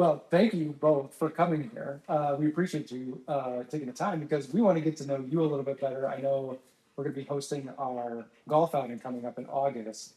Well, thank you both for coming here. We appreciate you taking the time because we want to get to know you a little bit better. I know we're going to be hosting our golf outing coming up in August,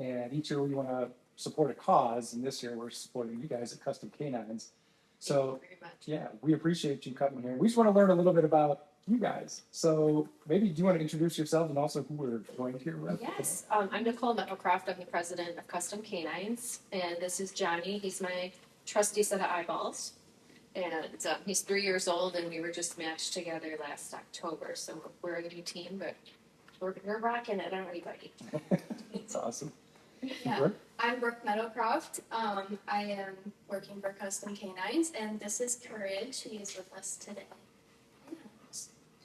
and each year we want to support a cause, and this year we're supporting you guys at Custom Canines. So, Thank you very much. yeah, we appreciate you coming here. We just want to learn a little bit about you guys. So maybe do you want to introduce yourself and also who we're going here with? Yes, I'm Nicole Meadowcroft. I'm the president of Custom Canines, and this is Johnny. He's my trusty set of eyeballs, and he's 3 years old, and we were just matched together last October. So we're a new team, but we're rocking it, aren't we, buddy? That's awesome. Yeah, Brooke? I'm Brooke Meadowcroft. I am working for Custom Canines, and this is Courage. He is with us today.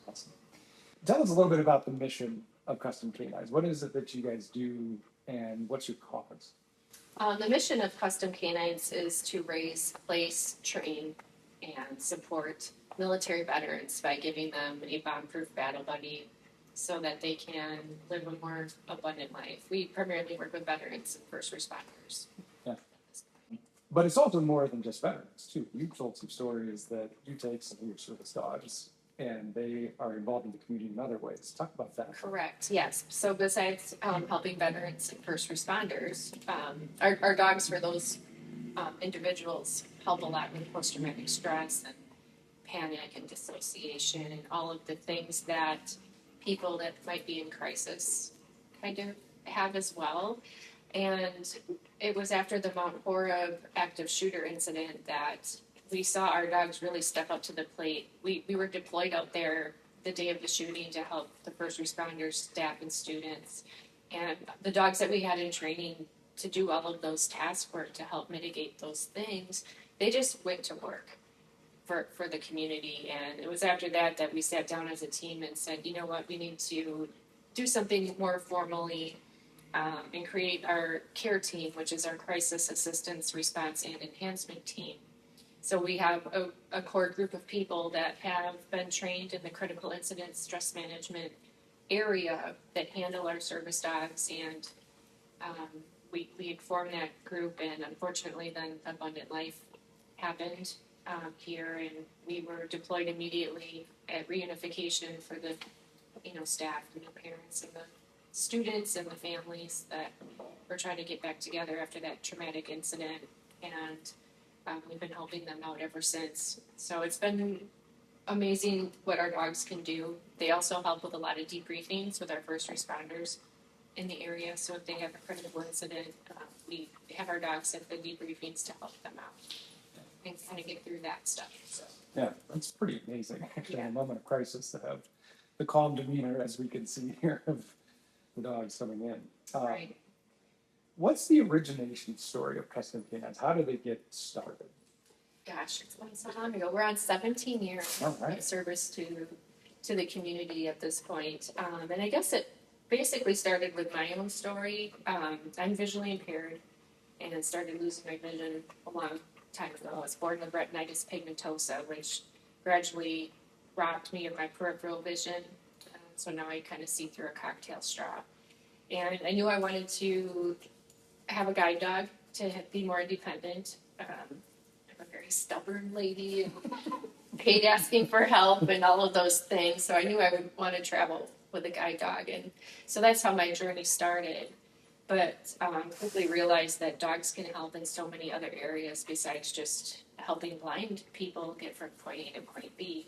Awesome. Tell us a little bit about the mission of Custom Canines. What is it that you guys do, and what's your cause? The mission of Custom Canines is to raise, place, train, and support military veterans by giving them a bomb-proof battle buddy so that they can live a more abundant life. We primarily work with veterans and first responders. Yeah. But it's also more than just veterans, too. You've told some stories that you take some of your service dogs and they are involved in the community in other ways. Talk about that. Correct, yes. So besides helping veterans and first responders, our dogs for those individuals help a lot with post-traumatic stress and panic and dissociation and all of the things that people that might be in crisis kind of have as well. And it was after the Mount Horeb active shooter incident that we saw our dogs really step up to the plate. We were deployed out there the day of the shooting to help the first responders, staff, and students. And the dogs that we had in training to do all of those task work to help mitigate those things, they just went to work for the community. And it was after that that we sat down as a team and said, you know what, we need to do something more formally and create our care team, which is our crisis assistance, response, and enhancement team. So we have a core group of people that have been trained in the critical incident stress management area that handle our service dogs, and we had formed that group, and unfortunately then Abundant Life happened here, and we were deployed immediately at reunification for the staff and the parents and the students and the families that were trying to get back together after that traumatic incident, and we've been helping them out ever since. So it's been amazing what our dogs can do. They also help with a lot of debriefings with our first responders in the area. So if they have a critical incident, we have our dogs at the debriefings to help them out and kind of get through that stuff. So. Yeah, that's pretty amazing. Actually, in a moment of crisis to have the calm demeanor, as we can see here, of the dogs coming in. Right. What's the origination story of Custom Canines? How did they get started? Gosh, it's been so long ago. We're on 17 years right. of service to the community at this point. And I guess it basically started with my own story. I'm visually impaired and started losing my vision a long time ago. I was born with retinitis pigmentosa, which gradually robbed me of my peripheral vision. So now I kind of see through a cocktail straw. And I knew I wanted to have a guide dog to be more independent. I'm a very stubborn lady and hate asking for help and all of those things. So I knew I would want to travel with a guide dog. And so that's how my journey started. But quickly realized that dogs can help in so many other areas besides just helping blind people get from point A to point B.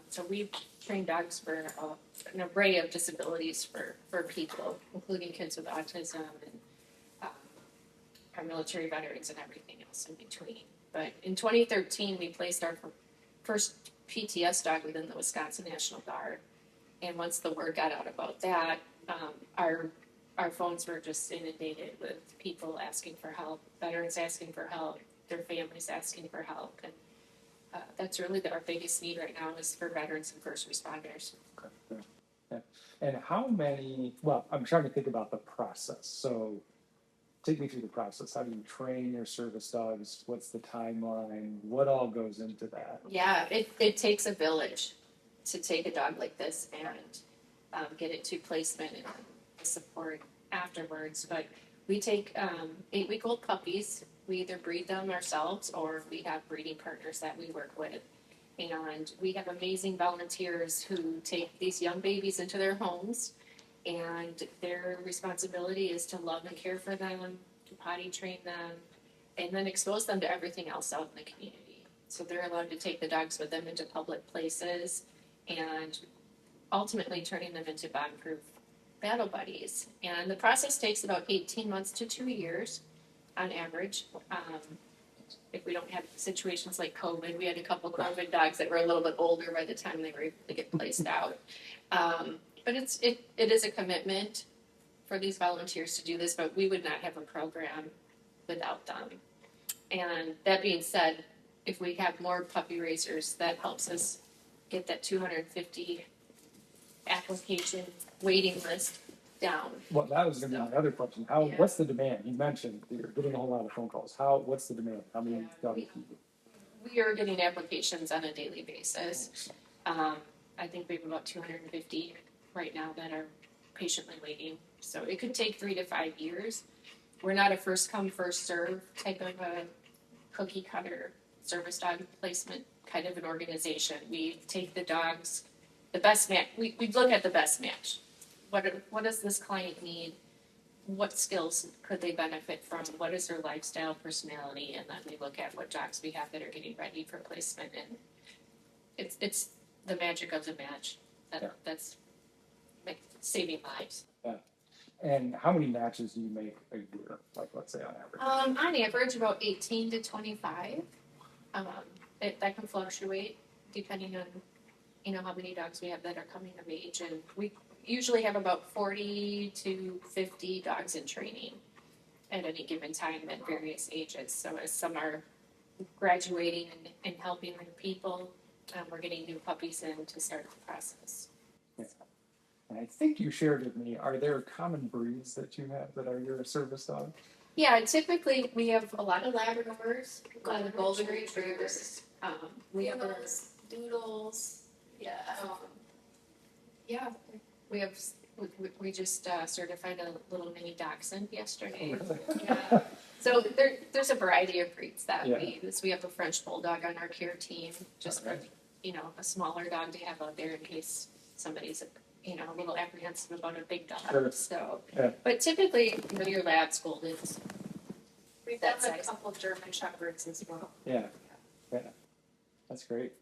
So we've trained dogs for an array of disabilities for people, including kids with autism and our military veterans and everything else in between. But in 2013, we placed our first PTS dog within the Wisconsin National Guard. And once the word got out about that, our phones were just inundated with people asking for help, veterans asking for help, their families asking for help. And that's really our biggest need right now is for veterans and first responders. Okay. Yeah. And how many, well, I'm trying to think about the process. So take me through the process. How do you train your service dogs? What's the timeline? What all goes into that? Yeah, it takes a village to take a dog like this and get it to placement and support afterwards. But we take 8-week-old puppies We either breed them ourselves or we have breeding partners that we work with. And we have amazing volunteers who take these young babies into their homes, and their responsibility is to love and care for them, to potty train them, and then expose them to everything else out in the community. So they're allowed to take the dogs with them into public places and ultimately turning them into bomb-proof battle buddies. And the process takes about 18 months to 2 years on average. If we don't have situations like COVID, we had a couple COVID dogs that were a little bit older by the time they were able to get placed out. But it is a commitment for these volunteers to do this, but we would not have a program without them. And that being said, if we have more puppy raisers, that helps us get that 250 application waiting list down. Well, that was going to be my other question. What's the demand? You mentioned that you're getting a whole lot of phone calls. What's the demand? How many dogs? We are getting applications on a daily basis. I think we have about 250 right now that are patiently waiting. So it could take 3 to 5 years. We're not a first come, first serve type of a cookie cutter service dog placement kind of an organization. We take the dogs, the best match. We look at the best match. What does this client need? What skills could they benefit from? What is their lifestyle, personality? And then we look at what dogs we have that are getting ready for placement. And it's the magic of the match that's saving lives. Yeah. And how many matches do you make a year? Like, let's say on average. On average, about 18 to 25. That can fluctuate depending on how many dogs we have that are coming of age, and we usually have about 40 to 50 dogs in training at any given time at various ages. So as some are graduating and helping other people, we're getting new puppies in to start the process. Yeah. And I think you shared with me, are there common breeds that you have that are your service dogs? Yeah, typically we have a lot of Labradors, a lot of Golden Retrievers. We have Doodles. Yeah. Yeah, we just certified a little mini dachshund yesterday. Yeah. So there's a variety of breeds that we use. We have a French Bulldog on our care team, just for a smaller dog to have out there in case somebody's a little apprehensive about a big dog. Sure. So, but typically your Labs, Goldens. We've got a couple German Shepherds as well. Yeah. That's great.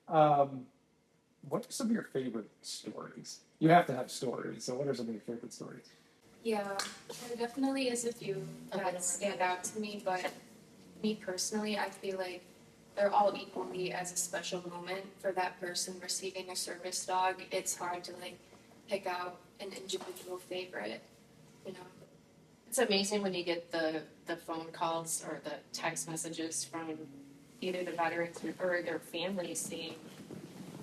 What are some of your favorite stories? You have to have stories. So what are some of your favorite stories? Yeah, there definitely is a few that stand out to me, but me personally, I feel like they're all equally as a special moment for that person receiving a service dog. It's hard to pick out an individual favorite, It's amazing when you get the phone calls or the text messages from either the veterans or their families saying,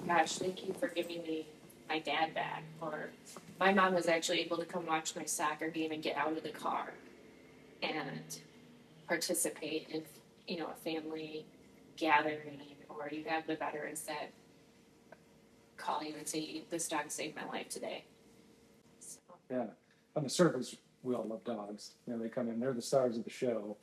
gosh, thank you for giving me my dad back. Or my mom was actually able to come watch my soccer game and get out of the car and participate in, a family gathering. Or you have the veterans that call you and say, this dog saved my life today. So. Yeah. On the surface, we all love dogs. They come in, they're the stars of the show.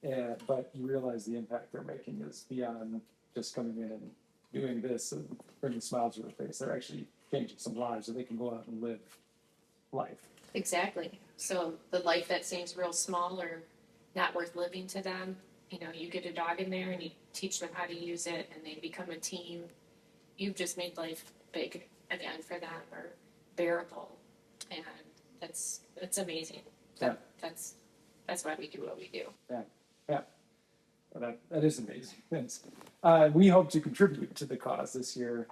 But you realize the impact they're making is beyond just coming in and doing this and bringing smiles to their face. They're actually changing some lives so they can go out and live life. Exactly. So the life that seems real small or not worth living to them, you get a dog in there and you teach them how to use it and they become a team. You've just made life big again for them or bearable. And that's amazing. That's why we do what we do. Yeah. Well, that is amazing. We hope to contribute to the cause this year.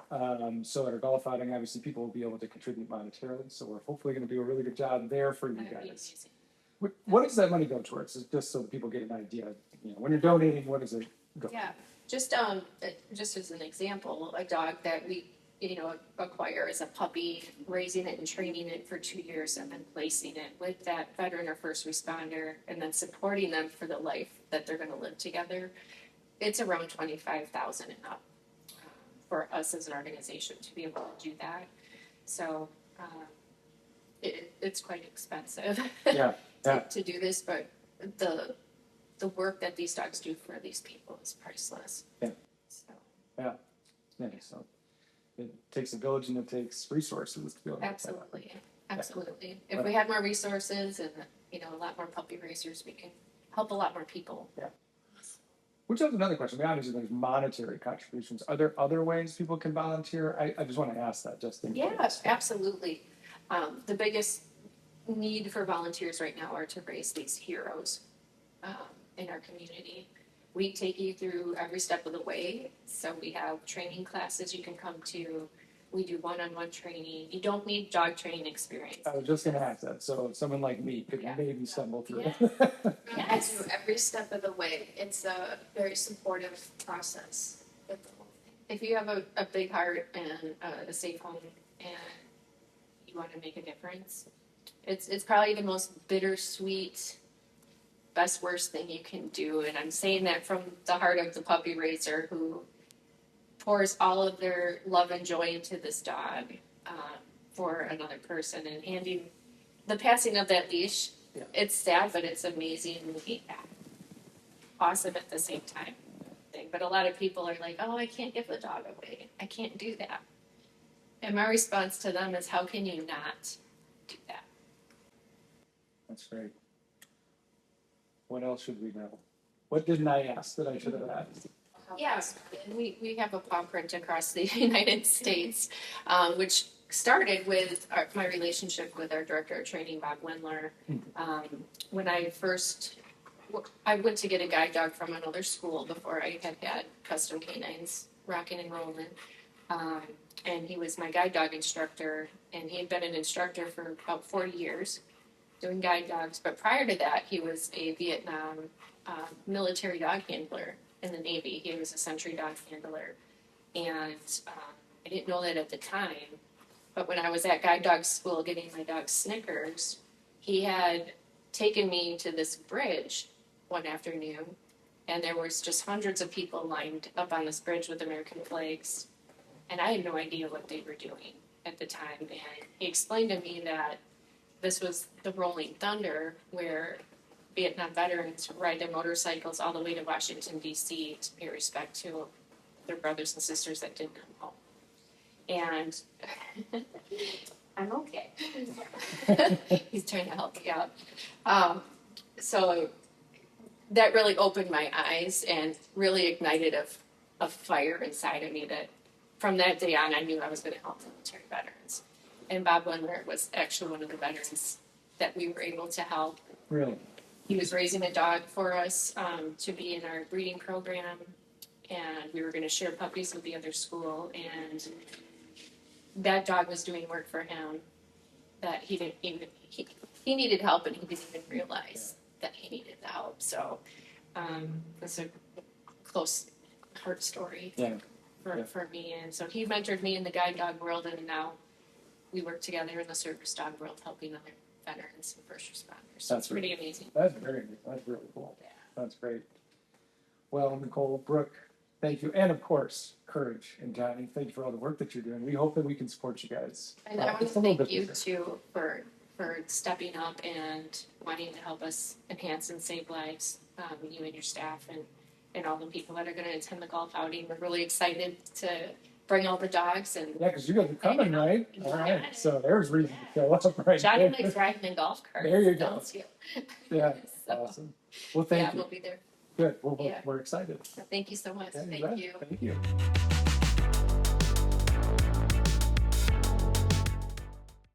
So at our golf outing, obviously people will be able to contribute monetarily. So we're hopefully going to do a really good job there for you guys. What does that money go towards? Just so that people get an idea. When you're donating, what does it go? Yeah, just as an example, a dog that we acquire as a puppy, raising it and training it for 2 years and then placing it with that veteran or first responder and then supporting them for the life that they're going to live together. It's around $25,000 and up for us as an organization to be able to do that. So it's quite expensive to do this, but the work that these dogs do for these people is priceless. Yeah. So, Yeah, so it takes a village and it takes resources to be able to get that. absolutely. If we had more resources and, you know, a lot more puppy raisers, we can help a lot more people. Yeah. Which is another question. I mean, obviously, there's monetary contributions. Are there other ways people can volunteer? I just want to ask that just in case. Yes, absolutely. The biggest need for volunteers right now are to raise these heroes in our community. We take you through every step of the way. So we have training classes you can come to. We do one-on-one training. You don't need dog training experience. I was just going to ask that. So someone like me could maybe stumble through. Yes, through every step of the way. It's a very supportive process with the whole thing. If you have a big heart and a safe home and you want to make a difference, it's probably the most bittersweet, best worst thing you can do. And I'm saying that from the heart of the puppy raiser who pours all of their love and joy into this dog for another person. And handing the passing of that leash, it's sad, but it's amazingly awesome at the same time. But a lot of people are like, oh, I can't give the dog away. I can't do that. And my response to them is, how can you not do that? That's great. What else should we know? What didn't I ask that I should have asked? Yes, we have a paw print across the United States, which started with my relationship with our director of training, Bob Wendler. When I went to get a guide dog from another school before I had Custom Canines rocking and rolling. And he was my guide dog instructor, and he had been an instructor for about 40 years doing guide dogs. But prior to that, he was a Vietnam military dog handler in the Navy. He was a sentry dog handler. And I didn't know that at the time. But when I was at guide dog school getting my dog Snickers, he had taken me to this bridge one afternoon, and there was just hundreds of people lined up on this bridge with American flags. And I had no idea what they were doing at the time. And he explained to me that this was the Rolling Thunder, where Vietnam veterans ride their motorcycles all the way to Washington, D.C. to pay respect to their brothers and sisters that didn't come home. And I'm okay. He's trying to help me out. So that really opened my eyes and really ignited a fire inside of me that from that day on, I knew I was going to help military veterans. And Bob Wendler was actually one of the veterans that we were able to help. Really? He was raising a dog for us to be in our breeding program, and we were going to share puppies with the other school. And that dog was doing work for him that he didn't even he needed help, and he didn't even realize that he needed the help. So it's a close heart story for me. And so he mentored me in the guide dog world, and now we work together in the service dog world, helping other veterans and first responders. So it's pretty amazing. That's really cool. Yeah. That's great. Well, Nicole, Brooke, thank you. And of course, Courage and Johnny, thank you for all the work that you're doing. We hope that we can support you guys. And I want to thank you too for stepping up and wanting to help us enhance and save lives, you and your staff and all the people that are going to attend the golf outing. We're really excited to bring all the dogs. And yeah, because you guys are coming, right? All right. So there's reason to show up right Johnny there. likes riding in golf carts. There you go. Yeah, so, awesome. Well, thank you. Yeah, we'll be there. Good. Well, we're excited. Thank you so much. Yeah, Thank you. Thank you.